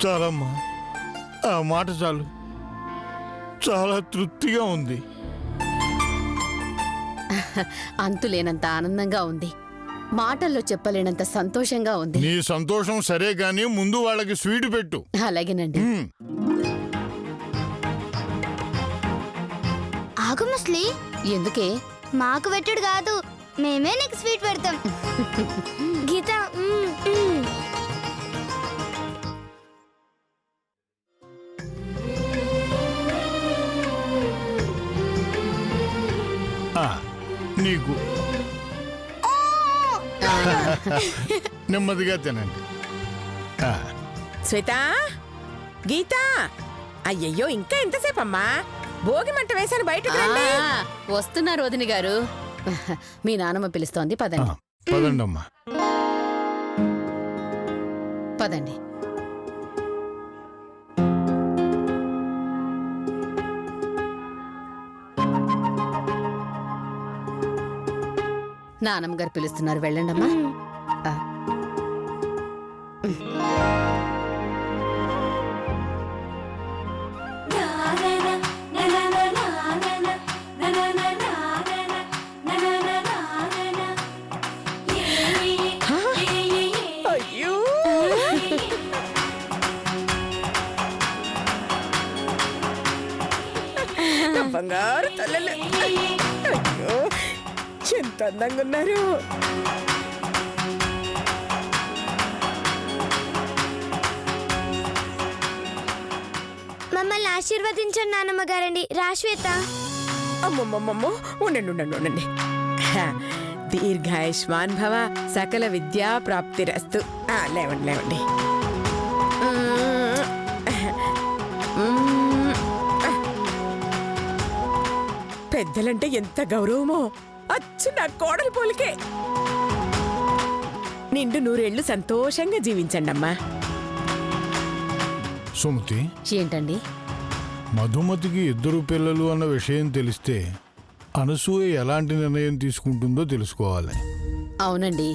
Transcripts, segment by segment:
చాలమ్మా, ఆ మాట చాలు. చాలా తృప్తిగా ఉంది. అంతులేనంత ఆనందంగా ఉంది. మాటల్లో చెప్పలేనంత సంతోషంగా ఉంది. నీ సంతోషం సరే గాని ముందు వాళ్ళకి స్వీట్ పెట్టు. అలాగేనండి. ఆగు ముస్లి. ఎందుకే? మాకు పెట్టుడు కాదు, మేమే నీకు స్వీట్ పెడతాం. గీత నీకు నెమ్మదిగా తినండి. శ్వేత, గీత, అయ్యయ్యో ఇంకా ఎంతసేపు అమ్మా? భోగి మంట వేశాను, బయటకు రండి. వస్తున్నారు వదిని గారు. మీ నానమ్మ పిలుస్తోంది, పదండి. పదండి అమ్మా. పదండి. నానమ్మ గారు పిలుస్తున్నారు, వెళ్ళండి అమ్మా. అయ్యో, నా బంగారు తల్లలు. అయ్యో, ఎంత అందంగా ఉన్నారు. మమ్మల్ని ఆశీర్వదించండి నానమ్మ గారండి. రాశ్వేత. అమ్మమ్మమ్మమ్మో, ఉండండి ఉండండి ఉండండి. దీర్ఘాయుష్మాన్ భవ, సకల విద్యా ప్రాప్తిరస్తు. లేవండి లేవండి. పెద్దలంటే ఎంత గౌరవమో, అచ్చు నా కోడలి పోలికే. నిండు నూరేళ్లు సంతోషంగా జీవించండి అమ్మా. సుమతి, ఏంటండి? మధుమతికి 2 పిల్లలు అన్న విషయం తెలిస్తే అనసూయ ఎలాంటి నిర్ణయం తీసుకుంటుందో తెలుసుకోవాలి. అవునండి,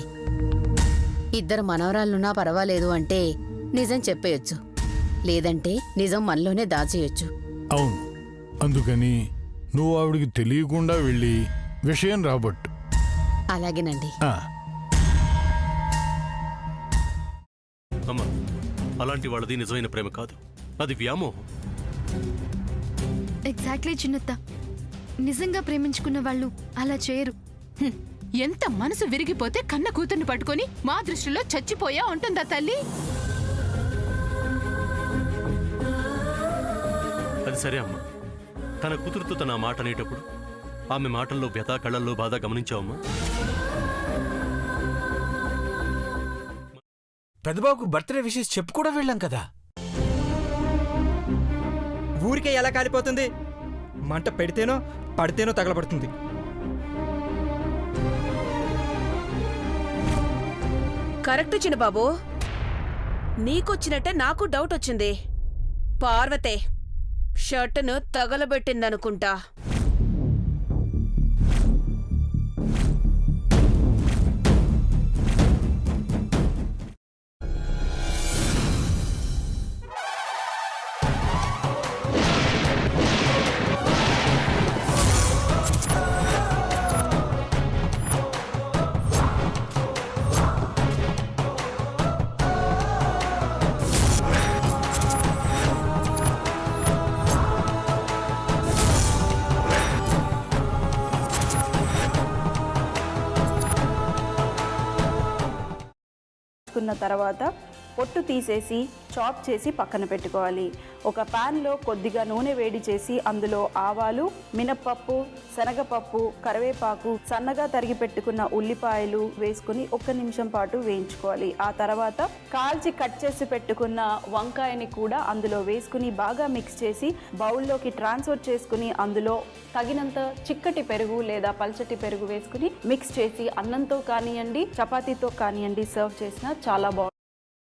2 మనవరాళ్ళున్నా పర్వాలేదు అంటే నిజం చెప్పేయొచ్చు, లేదంటే నిజం మనలోనే దాచేయొచ్చు. అవును, అందుకని నువ్వు ఆవిడికి తెలియకుండా వెళ్ళి విషయం రాబట్టు. అలాగేనండి. అమ్మా, అలాంటి వాళ్ళది నిజమైన ప్రేమ కాదు, అది వ్యామోహం. ఎగ్జాక్ట్లీ చిన్నత్త, నిజంగా ప్రేమించుకున్న వాళ్ళు అలా చేయరు. ఎంత మనసు విరిగిపోతే కన్న కూతుర్ని పట్టుకొని మా దృష్టిలో చచ్చిపోయా ఉంటుందా తల్లి? అది సరే అమ్మా, తన కూతురుతో తన మాట అనేటప్పుడు ఆమె మాటల్లో వ్యథ, కళ్ళల్లో బాధ గమనించావమ్మా? పెద్దబాబుకు బర్త్డే విషెస్ చెప్పు కూడా వెళ్ళాం కదా. ఊరికే ఎలా కాలిపోతుంది? మంట పెడితేనో పడితేనో తగలబడుతుంది. కరెక్ట్ చిన్నబాబు, నీకొచ్చినట్టే నాకు డౌట్ వచ్చింది. పార్వతే షర్టును తగలబెట్టిందనుకుంటా. తర్వాత పొట్టు తీసేసి చాప్ చేసి పక్కన పెట్టుకోవాలి. ఒక ప్యాన్లో కొద్దిగా నూనె వేడి చేసి అందులో ఆవాలు, మినప్పప్పు, శనగపప్పు, కరివేపాకు, సన్నగా తరిగి పెట్టుకున్న ఉల్లిపాయలు వేసుకుని 1 నిమిషం పాటు వేయించుకోవాలి. ఆ తర్వాత కాల్చి కట్ చేసి పెట్టుకున్న వంకాయని కూడా అందులో వేసుకుని బాగా మిక్స్ చేసి బౌల్లోకి ట్రాన్స్ఫర్ చేసుకుని అందులో తగినంత చిక్కటి పెరుగు లేదా పల్చటి పెరుగు వేసుకుని మిక్స్ చేసి అన్నంతో కానివ్వండి, చపాతీతో కానివ్వండి సర్వ్ చేసినా చాలా బాగుంటుంది.